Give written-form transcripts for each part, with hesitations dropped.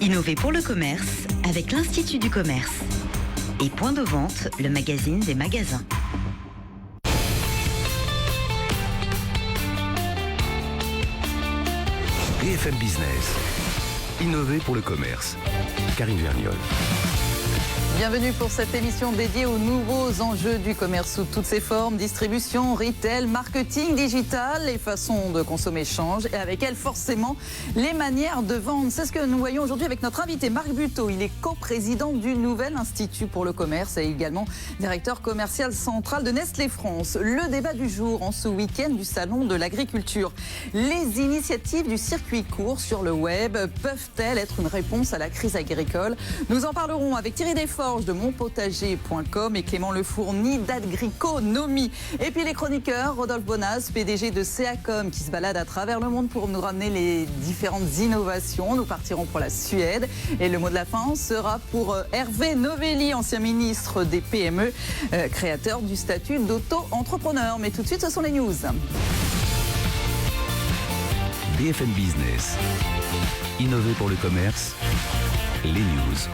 Innover pour le commerce avec l'Institut du commerce. Et Point de vente, le magazine des magasins. BFM Business. Innover pour le commerce. Karine Verniol. Bienvenue pour cette émission dédiée aux nouveaux enjeux du commerce sous toutes ses formes, distribution, retail, marketing, digital, les façons de consommer changent et avec elles forcément les manières de vendre. C'est ce que nous voyons aujourd'hui avec notre invité Marc Buteau. Il est coprésident du nouvel Institut pour le commerce et également directeur commercial central de Nestlé France. Le débat du jour en ce week-end du salon de l'agriculture. Les initiatives du circuit court sur le web peuvent-elles être une réponse à la crise agricole? Nous en parlerons avec Thierry Desforges de monpotager.com et Clément Lefourny d'Agriconomie. Et puis les chroniqueurs, Rodolphe Bonas, PDG de CEACOM, qui se balade à travers le monde pour nous ramener les différentes innovations. Nous partirons pour la Suède. Et le mot de la fin sera pour Hervé Novelli, ancien ministre des PME, créateur du statut d'auto-entrepreneur. Mais tout de suite, ce sont les news. BFM Business. Innover pour le commerce. Les news.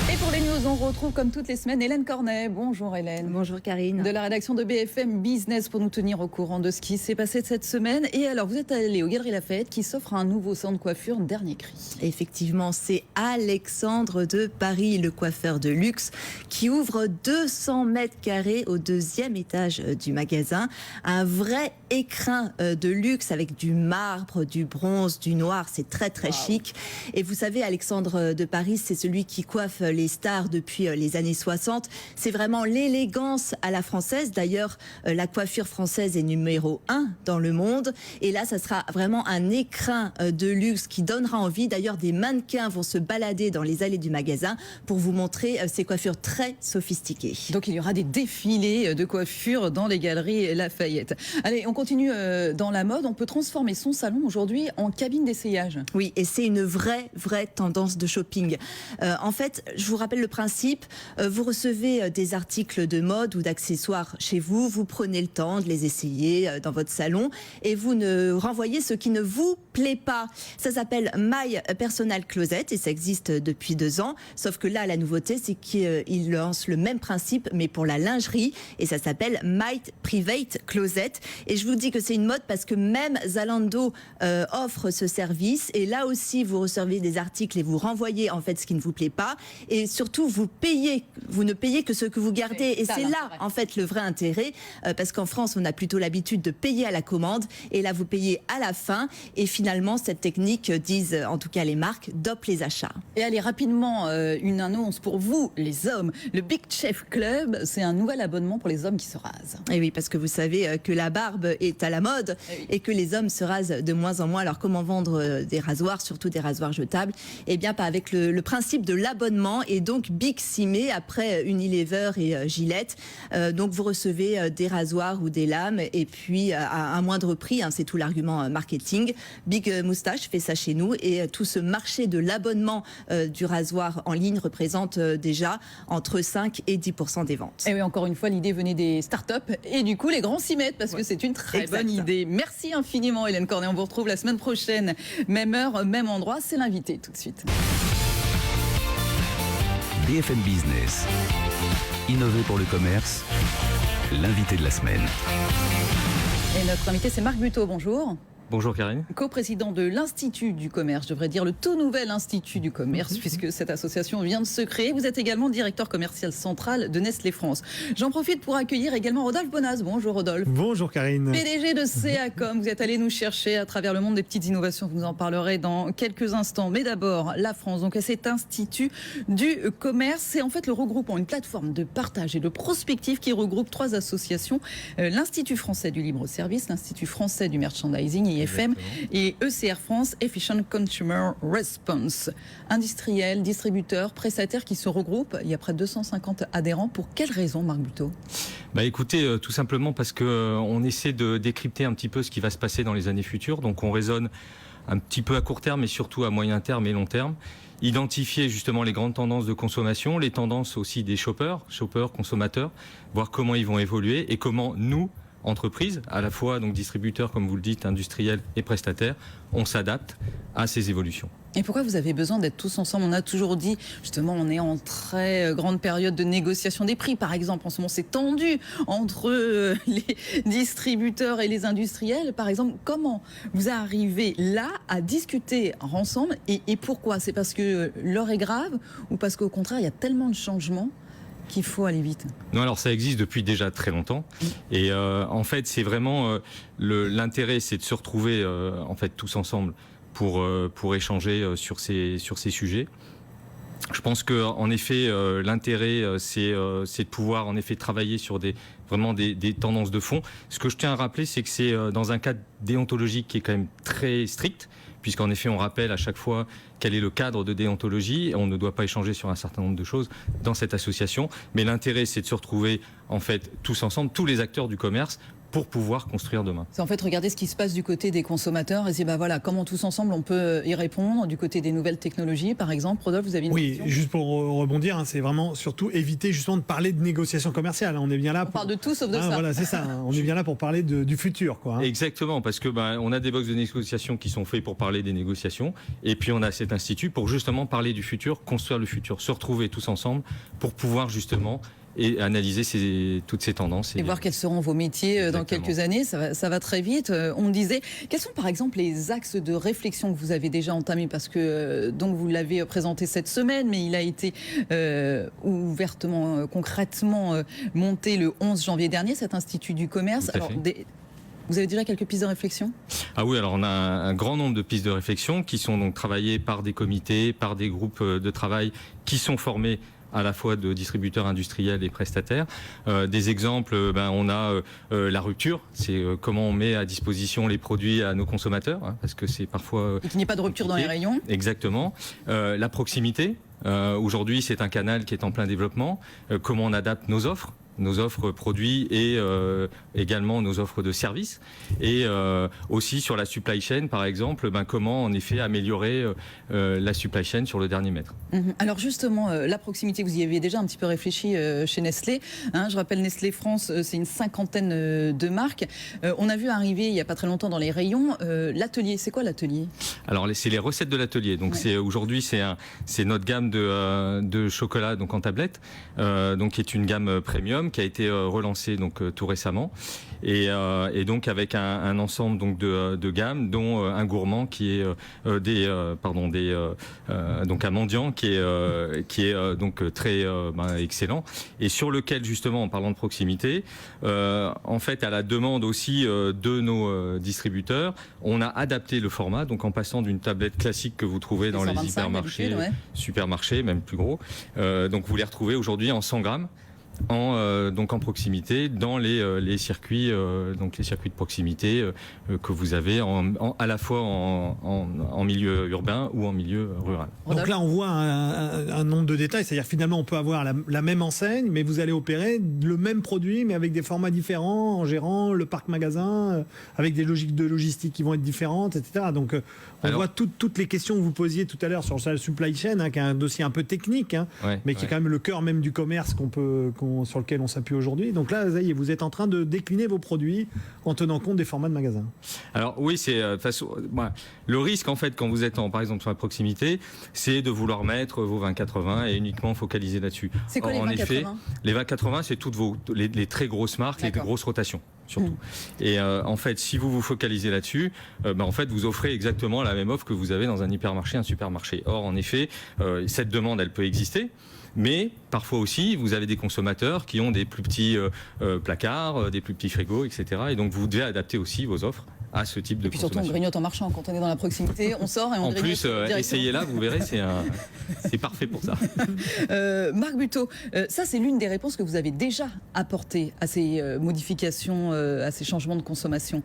Et pour les news, on retrouve comme toutes les semaines Hélène Cornet. Bonjour Hélène. Bonjour Karine. De la rédaction de BFM Business pour nous tenir au courant de ce qui s'est passé cette semaine. Et alors, vous êtes allée aux Galeries Lafayette qui s'offre un nouveau salon de coiffure dernier cri. Effectivement, c'est Alexandre de Paris, le coiffeur de luxe, qui ouvre 200 mètres carrés au deuxième étage du magasin. Un vrai écrin de luxe avec du marbre, du bronze, du noir. C'est très très chic. Et vous savez, Alexandre de Paris, c'est celui qui coiffe les stars depuis les années 60. C'est vraiment l'élégance à la française. D'ailleurs, la coiffure française est numéro 1 dans le monde. Et là, ça sera vraiment un écrin de luxe qui donnera envie. D'ailleurs, des mannequins vont se balader dans les allées du magasin pour vous montrer ces coiffures très sophistiquées. Donc, il y aura des défilés de coiffure dans les Galeries Lafayette. Allez, on continue dans la mode. On peut transformer son salon aujourd'hui en cabine d'essayage. Oui, et c'est une vraie tendance de shopping. En fait, je vous rappelle le principe, vous recevez des articles de mode ou d'accessoires chez vous, vous prenez le temps de les essayer dans votre salon et vous ne renvoyez ce qui ne vous plaît pas. Ça s'appelle My Personal Closet et ça existe depuis 2 ans, sauf que là, la nouveauté, c'est qu'il lance le même principe, mais pour la lingerie, et ça s'appelle My Private Closet. Et je vous dis que c'est une mode parce que même Zalando offre ce service, et là aussi, vous recevez des articles et vous renvoyez en fait ce qui ne vous plaît pas. Et surtout, vous ne payez que ce que vous gardez. Et c'est là, en fait, le vrai intérêt, parce qu'en France, on a plutôt l'habitude de payer à la commande, et là, vous payez à la fin. Et finalement, cette technique, disent en tout cas les marques, dope les achats. Et allez, rapidement, une annonce pour vous, les hommes. Le Big Chef Club, c'est un nouvel abonnement pour les hommes qui se rasent. Et oui, parce que vous savez que la barbe est à la mode et que les hommes se rasent de moins en moins. Alors, comment vendre des rasoirs, surtout des rasoirs jetables? Eh bien, pas avec le principe de l'abonnement. Et donc Big Cimé après Unilever et Gillette. Donc vous recevez des rasoirs ou des lames et puis à un moindre prix, hein, c'est tout l'argument marketing. Big Moustache fait ça chez nous et tout ce marché de l'abonnement du rasoir en ligne représente déjà entre 5 et 10% des ventes. Et oui, encore une fois, l'idée venait des startups et du coup les grands s'y mettent parce que c'est une très bonne idée. Merci infiniment Hélène Cornet, on vous retrouve la semaine prochaine. Même heure, même endroit, c'est l'invité tout de suite. BFM Business. Innover pour le commerce. L'invité de la semaine. Et notre invité, c'est Marc Buteau. Bonjour. Bonjour Karine. Co-président de l'Institut du commerce, je devrais dire le tout nouvel Institut du commerce, puisque cette association vient de se créer. Vous êtes également directeur commercial central de Nestlé France. J'en profite pour accueillir également Rodolphe Bonas. Bonjour Rodolphe. Bonjour Karine. PDG de CEACOM. Vous êtes allé nous chercher à travers le monde des petites innovations. Vous nous en parlerez dans quelques instants. Mais d'abord, la France, donc cet Institut du commerce, c'est en fait le regroupement, une plateforme de partage et de prospective qui regroupe 3 associations. L'Institut français du libre-service, l'Institut français du merchandising, IFM, et ECR France, Efficient Consumer Response. Industriels, distributeurs, prestataires qui se regroupent. Il y a près de 250 adhérents. Pour quelles raisons, Marc Buteau? Écoutez, tout simplement parce qu'on essaie de décrypter un petit peu ce qui va se passer dans les années futures. Donc on raisonne un petit peu à court terme, mais surtout à moyen terme et long terme. Identifier justement les grandes tendances de consommation, les tendances aussi des shoppers, consommateurs, voir comment ils vont évoluer et comment nous, entreprises, à la fois donc distributeurs, comme vous le dites, industriels et prestataires, on s'adapte à ces évolutions. Et pourquoi vous avez besoin d'être tous ensemble? On a toujours dit, justement, on est en très grande période de négociation des prix, par exemple. En ce moment, c'est tendu entre les distributeurs et les industriels. Par exemple, comment vous arrivez là à discuter ensemble et pourquoi? C'est parce que l'heure est grave ou parce qu'au contraire, il y a tellement de changements qu'il faut aller vite? Non, alors ça existe depuis déjà très longtemps. Et en fait, c'est vraiment l'intérêt, c'est de se retrouver en fait tous ensemble pour échanger sur ces sujets. Je pense que en effet, l'intérêt, c'est de pouvoir en effet travailler sur vraiment des tendances de fond. Ce que je tiens à rappeler, c'est que c'est dans un cadre déontologique qui est quand même très strict, puisqu'en effet, on rappelle à chaque fois quel est le cadre de déontologie. On ne doit pas échanger sur un certain nombre de choses dans cette association. Mais l'intérêt, c'est de se retrouver en fait tous ensemble, tous les acteurs du commerce, pour pouvoir construire demain. C'est en fait regarder ce qui se passe du côté des consommateurs et dire bah voilà, comment tous ensemble on peut y répondre du côté des nouvelles technologies, par exemple. Rodolphe, vous avez une question? Oui, juste pour rebondir, c'est vraiment surtout éviter justement de parler de négociations commerciales. On est bien là On parle de tout sauf de ça. Voilà, c'est ça. On est bien là pour parler du futur, quoi. Exactement, parce que on a des box de négociation qui sont faits pour parler des négociations, et puis on a cet institut pour justement parler du futur, construire le futur, se retrouver tous ensemble pour pouvoir justement et analyser toutes ces tendances. Et voir quels seront vos métiers dans quelques années, ça va très vite. On disait, quels sont par exemple les axes de réflexion que vous avez déjà entamés? Parce que donc vous l'avez présenté cette semaine, mais il a été ouvertement, concrètement monté le 11 janvier dernier, cet Institut du commerce. Alors, vous avez déjà quelques pistes de réflexion? Ah oui, alors on a un grand nombre de pistes de réflexion qui sont donc travaillées par des comités, par des groupes de travail qui sont formés à la fois de distributeurs industriels et prestataires. Des exemples, on a la rupture, c'est comment on met à disposition les produits à nos consommateurs, parce que c'est parfois... Et qu'il n'y ait pas de rupture dans les rayons. Exactement. La proximité, aujourd'hui c'est un canal qui est en plein développement. Comment on adapte nos offres produits et également nos offres de services, et aussi sur la supply chain par exemple, comment en effet améliorer la supply chain sur le dernier mètre. Alors justement, la proximité, vous y avez déjà un petit peu réfléchi chez Nestlé, je rappelle Nestlé France, c'est une 50aine de marques. On a vu arriver il n'y a pas très longtemps dans les rayons l'atelier. C'est quoi l'atelier? Alors c'est les recettes de l'atelier, donc aujourd'hui c'est notre gamme de chocolat donc en tablette, donc qui est une gamme premium qui a été relancé donc tout récemment, et donc avec un ensemble donc de gammes, dont un gourmand qui est donc un mendiant qui est donc très excellent, et sur lequel justement, en parlant de proximité, en fait à la demande aussi de nos distributeurs, on a adapté le format, donc en passant d'une tablette classique que vous trouvez dans les supermarchés, même plus gros, donc vous les retrouvez aujourd'hui en 100 grammes. Donc en proximité dans les circuits donc les circuits de proximité que vous avez à la fois en milieu urbain ou en milieu rural. Donc là on voit un nombre de détails, c'est-à-dire finalement on peut avoir la même enseigne, mais vous allez opérer le même produit mais avec des formats différents, en gérant le parc magasin, avec des logiques de logistique qui vont être différentes, etc. Donc on voit toutes les questions que vous posiez tout à l'heure sur la supply chain, qui est un dossier un peu technique, mais qui est quand même le cœur même du commerce sur lequel on s'appuie aujourd'hui. Donc là, ça y est, vous êtes en train de décliner vos produits en tenant compte des formats de magasins. Alors oui, c'est le risque en fait quand vous êtes par exemple sur la proximité, c'est de vouloir mettre vos 20-80 et uniquement focaliser là-dessus. C'est quoi les 20-80? En effet, les 20-80, c'est toutes les très grosses marques, les grosses rotations surtout. Et en fait, si vous vous focalisez là-dessus, en fait, vous offrez exactement la même offre que vous avez dans un hypermarché, un supermarché. Or, en effet, cette demande, elle peut exister. Mais parfois aussi, vous avez des consommateurs qui ont des plus petits placards, des plus petits frigos, etc. Et donc, vous devez adapter aussi vos offres à ce type de consommation. Et puis surtout, on grignote en marchant. Quand on est dans la proximité, on sort et on grignote. En plus, essayez-là, vous verrez, c'est parfait pour ça. Marc Buteau, ça c'est l'une des réponses que vous avez déjà apportées à ces modifications, à ces changements de consommation.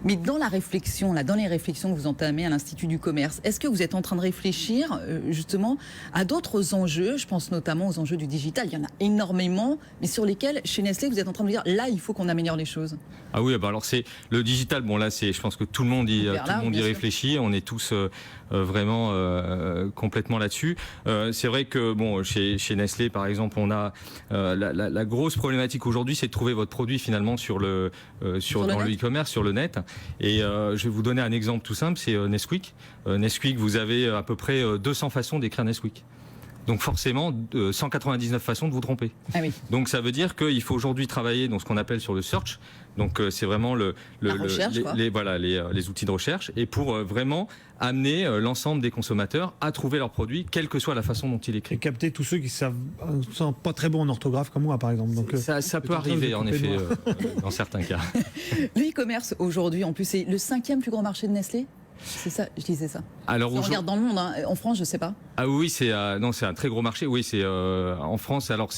Mais dans la réflexion, dans les réflexions que vous entamez à l'Institut du commerce, est-ce que vous êtes en train de réfléchir justement à d'autres enjeux? Je pense notamment aux enjeux du digital. Il y en a énormément, mais sur lesquels, chez Nestlé, vous êtes en train de dire là, il faut qu'on améliore les choses. Ah oui, alors c'est le digital. Bon là, je pense que tout le monde y réfléchit. On est tous vraiment complètement là-dessus. C'est vrai que chez Nestlé, par exemple, on a la grosse problématique aujourd'hui, c'est de trouver votre produit finalement dans le e-commerce, sur le net. Et je vais vous donner un exemple tout simple, c'est Nesquik. Nesquik, vous avez à peu près 200 façons d'écrire Nesquik. Donc forcément, 199 façons de vous tromper. Ah oui. Donc ça veut dire qu'il faut aujourd'hui travailler dans ce qu'on appelle sur le search. Donc c'est vraiment les outils de recherche, et pour vraiment amener l'ensemble des consommateurs à trouver leurs produits, quelle que soit la façon dont ils Et écrivent. capter tous ceux qui sont pas très bons en orthographe comme moi, par exemple. Donc, Ça peut arriver, en effet, dans certains cas. Le e-commerce aujourd'hui, en plus, c'est le 5e plus grand marché de Nestlé. C'est ça, je disais ça. Alors, Si on regarde dans le monde, hein, en France, je sais pas. Ah oui, c'est un très gros marché. Oui, c'est en France. Alors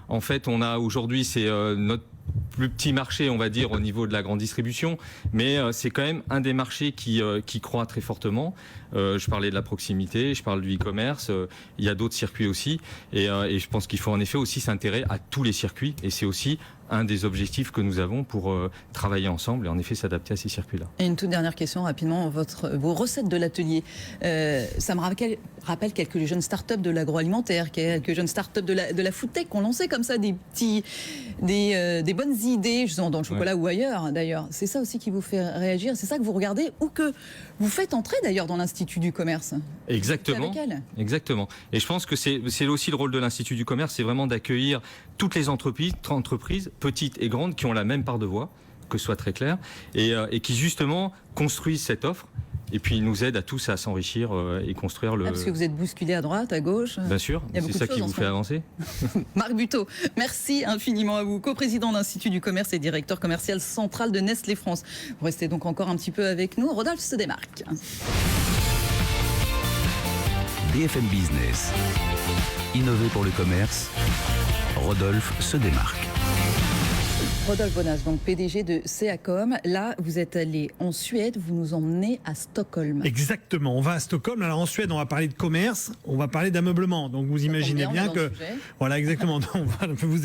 en fait, on a aujourd'hui notre plus petit marché, on va dire, au niveau de la grande distribution, mais c'est quand même un des marchés qui croît très fortement. Je parlais de la proximité, je parle du e-commerce, il y a d'autres circuits aussi, et je pense qu'il faut en effet aussi s'intéresser à tous les circuits, et c'est aussi un des objectifs que nous avons pour travailler ensemble et en effet s'adapter à ces circuits-là. Et une toute dernière question rapidement, vos recettes de l'atelier, ça me rappelle quelques jeunes startups de l'agroalimentaire, quelques jeunes startups de la food tech qui ont lancé comme ça des bonnes idées, justement dans le chocolat ou ailleurs d'ailleurs. C'est ça aussi qui vous fait réagir, c'est ça que vous regardez ou que vous faites entrer d'ailleurs dans l'Institut du commerce. Exactement. Avec elle. Exactement. Et je pense que c'est aussi le rôle de l'Institut du commerce, c'est vraiment d'accueillir toutes les entreprises, petites et grandes, qui ont la même part de voix, que ce soit très clair, et qui justement construisent cette offre. Et puis ils nous aident à tous à s'enrichir et construire le... Parce que vous êtes bousculé à droite, à gauche. Bien sûr, c'est ça qui vous fait avancer. Marc Buteau, merci infiniment à vous, coprésident de l'Institut du commerce et directeur commercial central de Nestlé France. Vous restez donc encore un petit peu avec nous. Rodolphe se démarque. BFM Business. Innover pour le commerce. Rodolphe se démarque. Rodolphe Bonas, donc PDG de Seacom. Là, vous êtes allé en Suède, vous nous emmenez à Stockholm. Exactement, on va à Stockholm. Alors en Suède, on va parler de commerce, on va parler d'ameublement. Donc vous imaginez bien que... Voilà, exactement. Vous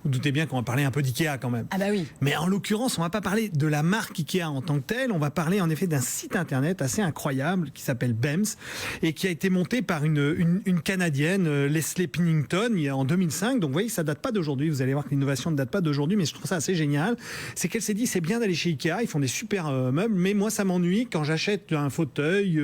doutez bien qu'on va parler un peu d'IKEA quand même. Ah bah oui. Mais en l'occurrence, on va pas parler de la marque IKEA en tant que telle, on va parler en effet d'un site internet assez incroyable qui s'appelle BEMS et qui a été monté par une Canadienne, Leslie Pennington, en 2005. Donc vous voyez, ça date pas d'aujourd'hui. Vous allez voir que l'innovation ne date pas d'aujourd'hui, mais je trouve ça assez génial. C'est qu'elle s'est dit, c'est bien d'aller chez Ikea, ils font des super meubles, mais moi ça m'ennuie quand j'achète un fauteuil,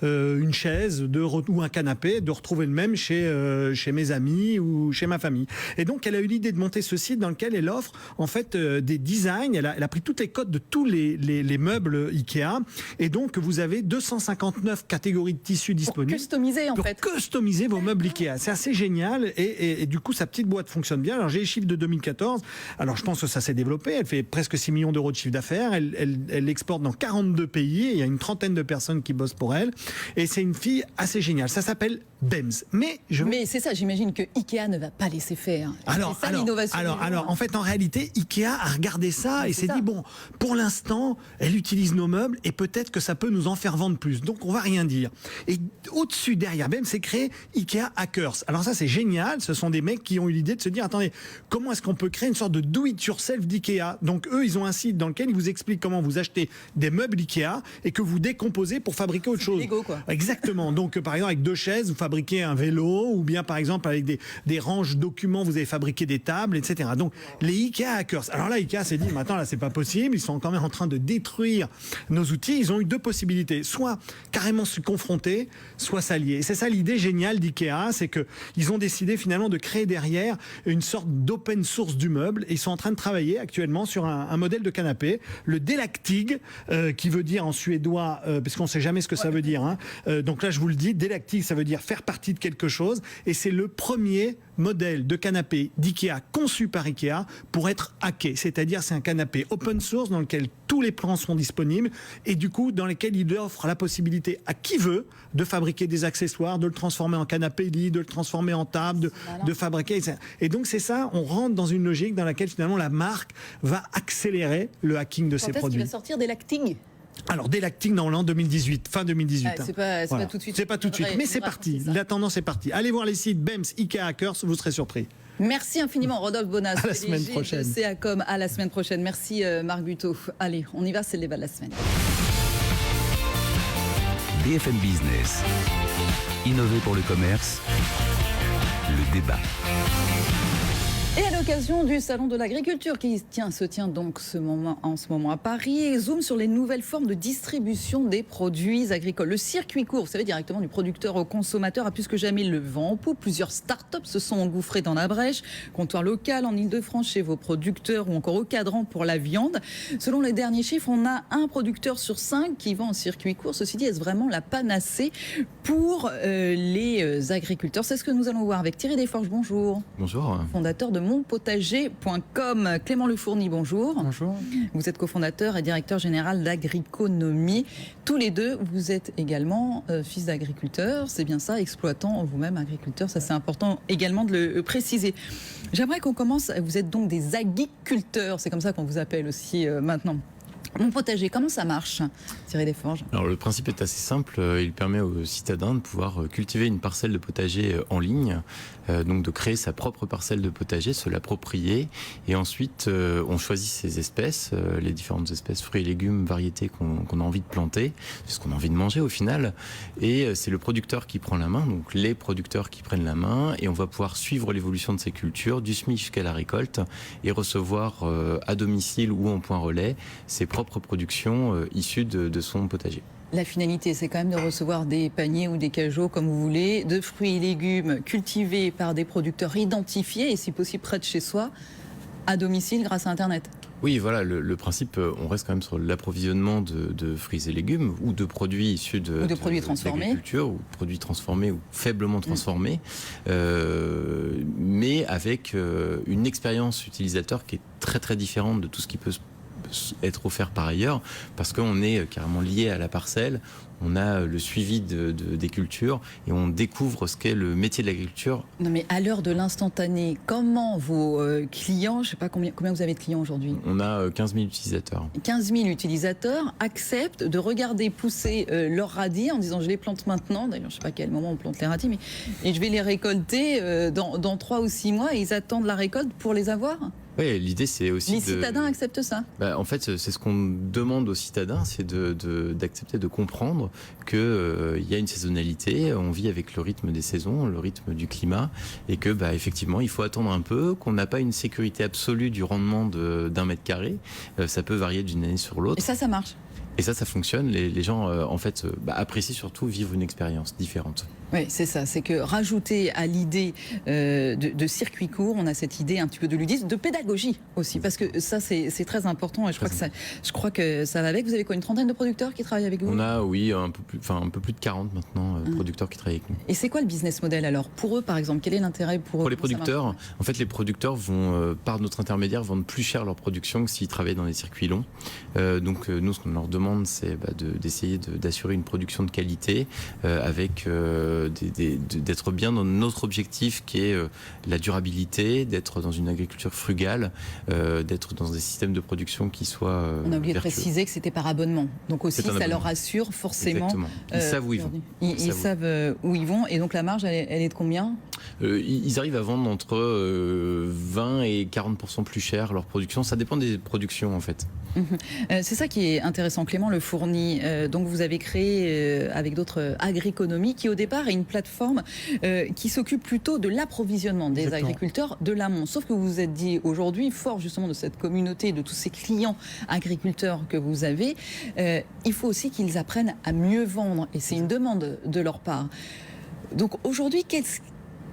une chaise ou un canapé, de retrouver le même chez mes amis ou chez ma famille. Et donc elle a eu l'idée de monter ce site dans lequel elle offre en fait des designs, elle a pris toutes les codes de tous les meubles Ikea, et donc vous avez 259 catégories de tissus disponibles. Pour customiser en fait. Pour customiser vos meubles Ikea. C'est assez génial, et du coup sa petite boîte fonctionne bien. Alors j'ai les chiffres de 2014, alors je pense que ça s'est développé, elle fait presque 6 millions d'euros de chiffre d'affaires, elle exporte dans 42 pays, il y a une trentaine de personnes qui bossent pour elle, et c'est une fille assez géniale. Ça s'appelle BEMS. Mais c'est ça, j'imagine que Ikea ne va pas laisser faire. Alors, c'est ça l'innovation. Alors, en fait, en réalité, Ikea a regardé ça et s'est dit, bon, pour l'instant, elle utilise nos meubles et peut-être que ça peut nous en faire vendre plus. Donc, on va rien dire. Et au-dessus, derrière BEMS, c'est créé Ikea Hackers. Alors ça, c'est génial. Ce sont des mecs qui ont eu l'idée de se dire, attendez, comment est-ce qu'on peut créer une sorte de do-it-yourself d'Ikea? Donc, eux, ils ont un site dans lequel ils vous expliquent comment vous achetez des meubles Ikea et que vous décomposez pour fabriquer autre chose. Lego, quoi. Exactement. Donc, par exemple, avec 2 chaises, vous fabriquez un vélo, ou bien, par exemple, avec des ranges documents, vous avez fabriqué des tables, etc. Donc, les Ikea Hackers. Alors là, Ikea s'est dit, maintenant, là, c'est pas possible. Ils sont quand même en train de détruire nos outils. Ils ont eu 2 possibilités. Soit carrément se confronter, soit s'allier. Et c'est ça l'idée géniale d'Ikea, c'est que ils ont décidé finalement de créer derrière une sorte d'open source du meuble. Et ils sont en train de travailler actuellement sur un modèle de canapé, le Delaktig, qui veut dire en suédois, parce qu'on sait jamais ce que ça veut dire. Hein. Donc là, je vous le dis, Delaktig, ça veut dire faire partie de quelque chose. Et c'est le premier modèle de canapé d'IKEA conçu par IKEA pour être hacké. C'est-à-dire, c'est un canapé open source dans lequel tous les plans seront disponibles et du coup, dans lesquels il offre la possibilité à qui veut de fabriquer des accessoires, de le transformer en canapé lit, de le transformer en table, de fabriquer. Et donc, c'est ça, on rentre dans une logique dans laquelle finalement la marque va accélérer le hacking de ses produits. Quand est-ce qu'il va sortir Delaktig ? Alors, Delaktig, dans l'an 2018, fin 2018. C'est pas tout de suite. C'est pas tout de suite, mais c'est parti. La tendance est partie. Allez voir les sites BEMS, IKEA Hackers, vous serez surpris. Merci infiniment, Rodolphe Bonas. À la semaine prochaine. De Seacom, à la semaine prochaine. Merci, Marc Buteau. Allez, on y va, c'est le débat de la semaine. BFM Business. Innover pour le commerce. Le débat. Et à l'occasion du Salon de l'Agriculture qui se tient donc en ce moment à Paris, zoom sur les nouvelles formes de distribution des produits agricoles. Le circuit court, vous savez, directement du producteur au consommateur, a plus que jamais le vent en poupe. Plusieurs start-up se sont engouffrées dans la brèche. Comptoir local en Ile-de-France chez vos producteurs ou encore au cadran pour la viande. Selon les derniers chiffres, on a un producteur sur 5 qui vend en circuit court. Ceci dit, est-ce vraiment la panacée pour les agriculteurs? C'est ce que nous allons voir avec Thierry Desforges. Bonjour. Bonjour. Fondateur de monpotager.com. Clément Lefourny, bonjour. Bonjour. Vous êtes cofondateur et directeur général d'Agriconomie. Tous les deux, vous êtes également fils d'agriculteur, c'est bien ça, exploitant vous-même agriculteur, ça c'est important également de le préciser. J'aimerais qu'on commence, vous êtes donc des aguiculteurs, c'est comme ça qu'on vous appelle aussi maintenant. Mon potager, comment ça marche, Thierry Desforges? Alors le principe est assez simple, il permet aux citadins de pouvoir cultiver une parcelle de potager en ligne, donc de créer sa propre parcelle de potager, se l'approprier, et ensuite on choisit ses espèces, les différentes espèces, fruits et légumes, variétés qu'on a envie de planter, c'est ce qu'on a envie de manger au final, et c'est le producteur qui prend la main, donc les producteurs qui prennent la main, et on va pouvoir suivre l'évolution de ces cultures, du semis jusqu'à la récolte, et recevoir à domicile ou en point relais ses propres productions issues de son potager. La finalité, c'est quand même de recevoir des paniers ou des cajots, comme vous voulez, de fruits et légumes cultivés par des producteurs identifiés et si possible près de chez soi, à domicile grâce à Internet. Oui, voilà, le principe, on reste quand même sur l'approvisionnement de fruits et légumes ou de produits issus de produits transformés, d'agriculture, ou produits transformés ou faiblement transformés, mais avec une expérience utilisateur qui est très très différente de tout ce qui peut être offert par ailleurs, parce qu'on est carrément lié à la parcelle, on a le suivi des cultures et on découvre ce qu'est le métier de l'agriculture. Non mais à l'heure de l'instantané, comment vos clients, je ne sais pas combien vous avez de clients aujourd'hui? On a 15 000 utilisateurs. 15 000 utilisateurs acceptent de regarder pousser leurs radis en disant je les plante maintenant, d'ailleurs je ne sais pas à quel moment on plante les radis, mais et je vais les récolter dans 3 ou 6 mois et ils attendent la récolte pour les avoir? Oui, l'idée c'est aussi les citadins acceptent ça? En fait, c'est ce qu'on demande aux citadins, c'est d'accepter de comprendre qu'il y a une saisonnalité, on vit avec le rythme des saisons, le rythme du climat, et que effectivement il faut attendre un peu, qu'on n'a pas une sécurité absolue du rendement d'1 mètre carré, ça peut varier d'une année sur l'autre. Et ça marche? Et ça fonctionne, les gens en fait apprécient surtout vivre une expérience différente. Oui, c'est ça, c'est que rajouter à l'idée de circuit court, on a cette idée un petit peu de ludisme, de pédagogie aussi, parce que ça c'est très important et je crois que ça va avec. Vous avez quoi, une trentaine de producteurs qui travaillent avec vous? On a, oui, un peu plus de 40 maintenant producteurs qui travaillent avec nous. Et c'est quoi le business model alors? Pour eux par exemple, quel est l'intérêt pour eux? Pour les producteurs, en fait les producteurs vont, par notre intermédiaire, vendre plus cher leur production que s'ils travaillaient dans des circuits longs. Donc nous, ce qu'on leur demande, c'est d'essayer d'assurer une production de qualité avec d'être bien dans notre objectif qui est la durabilité, d'être dans une agriculture frugale, d'être dans des systèmes de production qui soient on a oublié vertueux. De préciser que c'était par abonnement. Donc aussi ça leur rassure forcément. Exactement. Ils savent où ils vont. Ils savent où ils vont et donc la marge elle est de combien? Ils arrivent à vendre entre 20 et 40% plus cher leur production. Ça dépend des productions en fait. C'est ça qui est intéressant. Clément Lefourny, donc vous avez créé avec d'autres Agriconomie qui au départ est une plateforme qui s'occupe plutôt de l'approvisionnement des agriculteurs de l'amont. Sauf que vous vous êtes dit aujourd'hui, fort justement de cette communauté, de tous ces clients agriculteurs que vous avez, il faut aussi qu'ils apprennent à mieux vendre et c'est une demande de leur part. Donc aujourd'hui,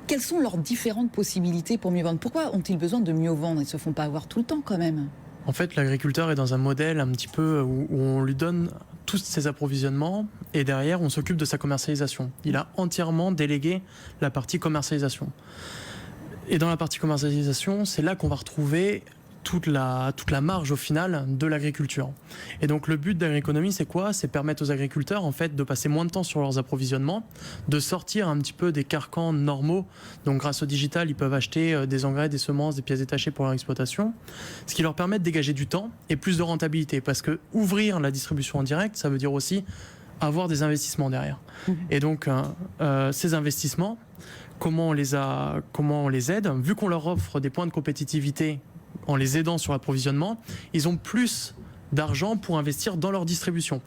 quelles sont leurs différentes possibilités pour mieux vendre? Pourquoi ont-ils besoin de mieux vendre? Ils ne se font pas avoir tout le temps quand même. En fait, l'agriculteur est dans un modèle un petit peu où on lui donne tous ses approvisionnements et derrière, on s'occupe de sa commercialisation. Il a entièrement délégué la partie commercialisation. Et dans la partie commercialisation, c'est là qu'on va retrouver toute la marge au final de l'agriculture. Et donc le but d'Agriconomie, c'est quoi? C'est permettre aux agriculteurs en fait de passer moins de temps sur leurs approvisionnements, de sortir un petit peu des carcans normaux. Donc grâce au digital, ils peuvent acheter des engrais, des semences, des pièces détachées pour leur exploitation, ce qui leur permet de dégager du temps et plus de rentabilité. Parce que ouvrir la distribution en direct, ça veut dire aussi avoir des investissements derrière. Et donc ces investissements, comment on les aide? Vu qu'on leur offre des points de compétitivité en les aidant sur l'approvisionnement, ils ont plus d'argent pour investir dans leur distribution.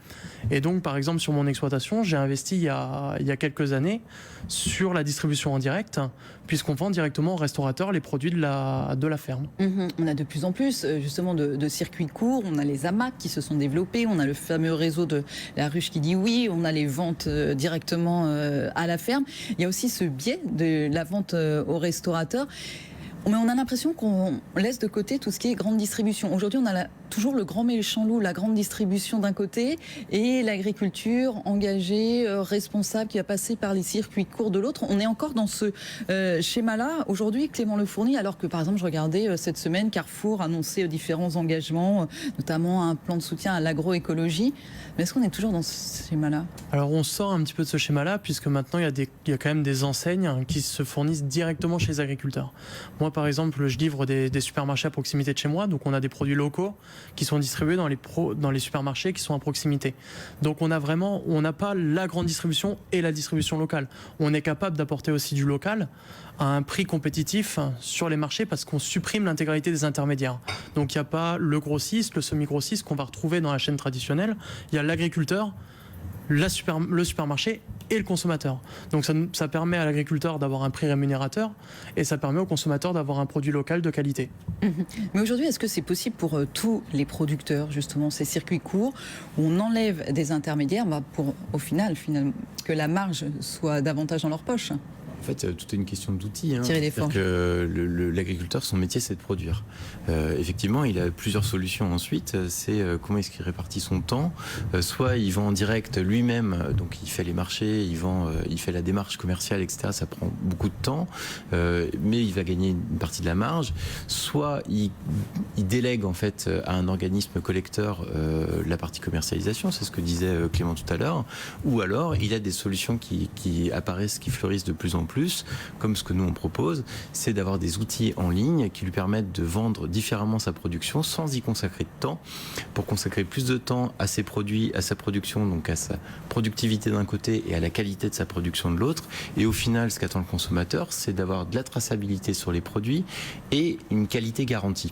Et donc, par exemple, sur mon exploitation, j'ai investi il y a quelques années sur la distribution en direct, puisqu'on vend directement aux restaurateurs les produits de la ferme. On a de plus en plus justement de circuits courts, on a les AMAC qui se sont développés, on a le fameux réseau de la ruche qui dit oui, on a les ventes directement à la ferme. Il y a aussi ce biais de la vente aux restaurateurs. Mais on a l'impression qu'on laisse de côté tout ce qui est grande distribution. Aujourd'hui, on a toujours le grand méchant loup, la grande distribution d'un côté, et l'agriculture engagée, responsable, qui va passer par les circuits courts de l'autre. On est encore dans ce schéma-là. Aujourd'hui, Clément Le Fourny, alors que par exemple, je regardais cette semaine, Carrefour annonçait différents engagements, notamment un plan de soutien à l'agroécologie. Mais est-ce qu'on est toujours dans ce schéma-là ? Alors on sort un petit peu de ce schéma-là, puisque maintenant il y a quand même des enseignes qui se fournissent directement chez les agriculteurs. Moi, par exemple, je livre des supermarchés à proximité de chez moi, donc on a des produits locaux qui sont distribués dans les supermarchés qui sont à proximité. Donc on n'a pas la grande distribution et la distribution locale. On est capable d'apporter aussi du local à un prix compétitif sur les marchés parce qu'on supprime l'intégralité des intermédiaires. Donc il n'y a pas le grossiste, le semi-grossiste qu'on va retrouver dans la chaîne traditionnelle. Il y a l'agriculteur, le supermarché et le consommateur. Donc ça permet à l'agriculteur d'avoir un prix rémunérateur et ça permet au consommateur d'avoir un produit local de qualité. Mais aujourd'hui, est-ce que c'est possible pour tous les producteurs, justement, ces circuits courts, où on enlève des intermédiaires pour, au final, que la marge soit davantage dans leur poche ? En fait, tout est une question d'outils. Tirer des C'est-à-dire que l'agriculteur, son métier, c'est de produire. Effectivement, il a plusieurs solutions ensuite. C'est comment est-ce qu'il répartit son temps. Soit il vend en direct lui-même, donc il fait les marchés, il fait la démarche commerciale, etc. Ça prend beaucoup de temps, mais il va gagner une partie de la marge. Soit il délègue en fait à un organisme collecteur la partie commercialisation, c'est ce que disait Clément tout à l'heure. Ou alors il a des solutions qui apparaissent, qui fleurissent de plus en plus, comme ce que nous on propose, c'est d'avoir des outils en ligne qui lui permettent de vendre différemment sa production sans y consacrer de temps, pour consacrer plus de temps à ses produits, à sa production, donc à sa productivité d'un côté et à la qualité de sa production de l'autre. Et au final, ce qu'attend le consommateur, c'est d'avoir de la traçabilité sur les produits et une qualité garantie.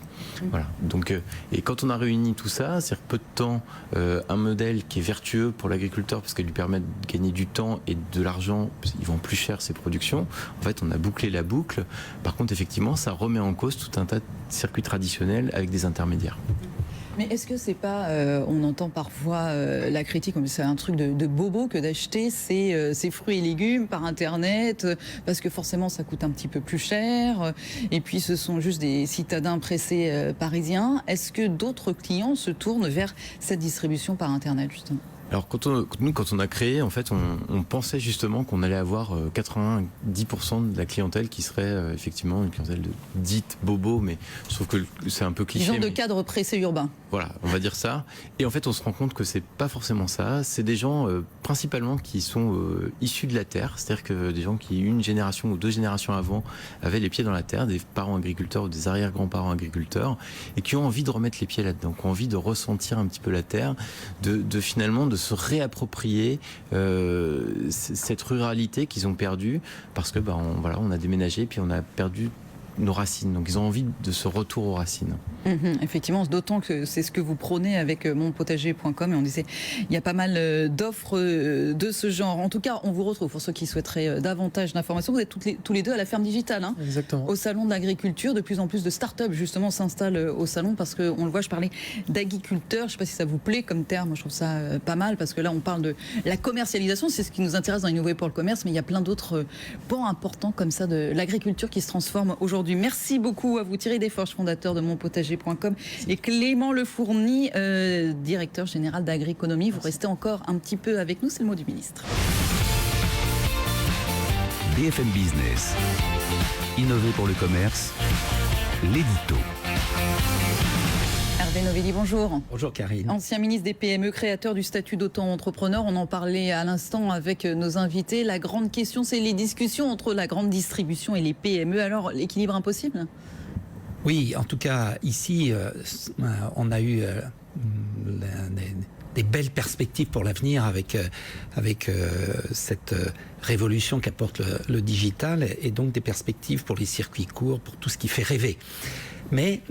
Voilà. Donc, et quand on a réuni tout ça, c'est peu de temps, un modèle qui est vertueux pour l'agriculteur parce qu'il lui permet de gagner du temps et de l'argent, il vend plus cher ses productions. En fait, on a bouclé la boucle. Par contre, effectivement, ça remet en cause tout un tas de circuits traditionnels avec des intermédiaires. Mais est-ce que c'est pas, on entend parfois la critique comme c'est un truc de bobo que d'acheter ces fruits et légumes par Internet, parce que forcément ça coûte un petit peu plus cher, et puis ce sont juste des citadins pressés parisiens. Est-ce que d'autres clients se tournent vers cette distribution par Internet, justement ? Alors quand on a créé, en fait, on pensait justement qu'on allait avoir 90% de la clientèle qui serait effectivement une clientèle dite bobo, mais je trouve que c'est un peu cliché. Genre de cadre pressé urbain. Voilà, on va dire ça. Et en fait, on se rend compte que c'est pas forcément ça. C'est des gens principalement qui sont issus de la terre, c'est-à-dire que des gens qui, une génération ou deux générations avant, avaient les pieds dans la terre, des parents agriculteurs ou des arrière-grands-parents agriculteurs, et qui ont envie de remettre les pieds là-dedans, qui ont envie de ressentir un petit peu la terre, de finalement de se réapproprier cette ruralité qu'ils ont perdue parce que on a déménagé puis on a perdu nos racines. Donc ils ont envie de ce retour aux racines. Effectivement, d'autant que c'est ce que vous prônez avec monpotager.com, et on disait il y a pas mal d'offres de ce genre. En tout cas, on vous retrouve pour ceux qui souhaiteraient davantage d'informations. Vous êtes tous les deux à la ferme digitale, Exactement. Au salon de l'agriculture. De plus en plus de start-up justement s'installent au salon parce qu'on le voit, je parlais d'agriculteurs. Je ne sais pas si ça vous plaît comme terme, je trouve ça pas mal parce que là on parle de la commercialisation, c'est ce qui nous intéresse dans Innover pour le commerce, mais il y a plein d'autres pans importants comme ça de l'agriculture qui se transforme aujourd'hui. Merci beaucoup à vous, Thierry Desforges, fondateur de monpotager.com, et Clément Le Fourny, directeur général d'Agriconomie. Vous restez encore un petit peu avec nous, c'est le mot du ministre. BFM Business. Innover pour le commerce. L'édito. Hervé Novelli, bonjour. Bonjour Karine. Ancien ministre des PME, créateur du statut d'auto-entrepreneur. On en parlait à l'instant avec nos invités. La grande question, c'est les discussions entre la grande distribution et les PME. Alors, l'équilibre impossible ? Oui, en tout cas, ici, on a eu des belles perspectives pour l'avenir avec cette révolution qu'apporte le digital, et donc des perspectives pour les circuits courts, pour tout ce qui fait rêver. Mais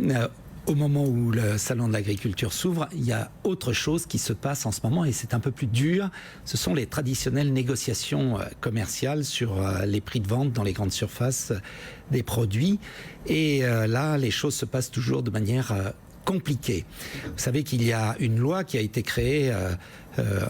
au moment où le salon de l'agriculture s'ouvre, il y a autre chose qui se passe en ce moment et c'est un peu plus dur. Ce sont les traditionnelles négociations commerciales sur les prix de vente dans les grandes surfaces des produits. Et là, les choses se passent toujours de manière compliquée. Vous savez qu'il y a une loi qui a été créée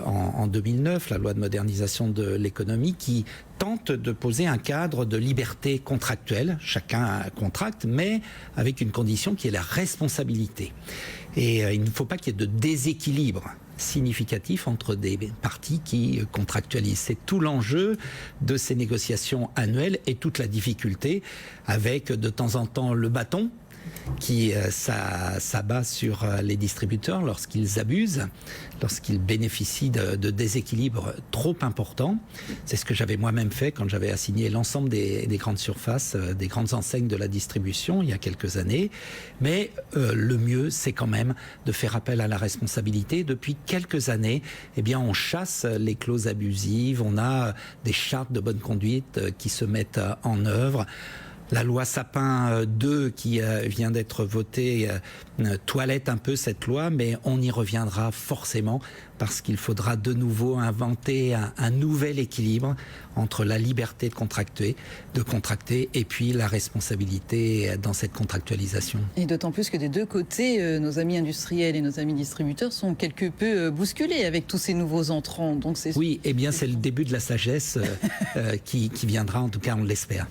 en 2009, la loi de modernisation de l'économie, qui tente de poser un cadre de liberté contractuelle. Chacun contracte, mais avec une condition qui est la responsabilité. Et il ne faut pas qu'il y ait de déséquilibre significatif entre des parties qui contractualisent. C'est tout l'enjeu de ces négociations annuelles et toute la difficulté, avec de temps en temps le bâton qui s'abat sur les distributeurs lorsqu'ils abusent, lorsqu'ils bénéficient de déséquilibres trop importants. C'est ce que j'avais moi-même fait quand j'avais assigné l'ensemble des grandes surfaces, des grandes enseignes de la distribution il y a quelques années. Mais le mieux, c'est quand même de faire appel à la responsabilité. Depuis quelques années, eh bien, on chasse les clauses abusives, on a des chartes de bonne conduite qui se mettent en œuvre. La loi Sapin 2 qui vient d'être votée toilette un peu cette loi, mais on y reviendra forcément parce qu'il faudra de nouveau inventer un nouvel équilibre entre la liberté de contracter et puis la responsabilité dans cette contractualisation. Et d'autant plus que des deux côtés, nos amis industriels et nos amis distributeurs sont quelque peu bousculés avec tous ces nouveaux entrants. Donc oui, eh bien c'est le début de la sagesse qui viendra, en tout cas on l'espère.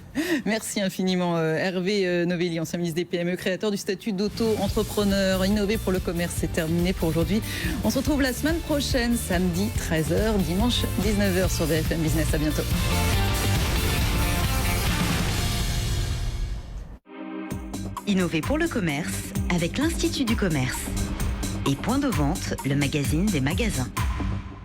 Merci infiniment Hervé Novelli, ancien ministre des PME, créateur du statut d'auto-entrepreneur. Innover pour le commerce, c'est terminé pour aujourd'hui. On se retrouve la semaine prochaine, samedi 13h, dimanche 19h sur BFM Business. À bientôt. Innover pour le commerce avec l'Institut du commerce. Et Point de vente, le magazine des magasins.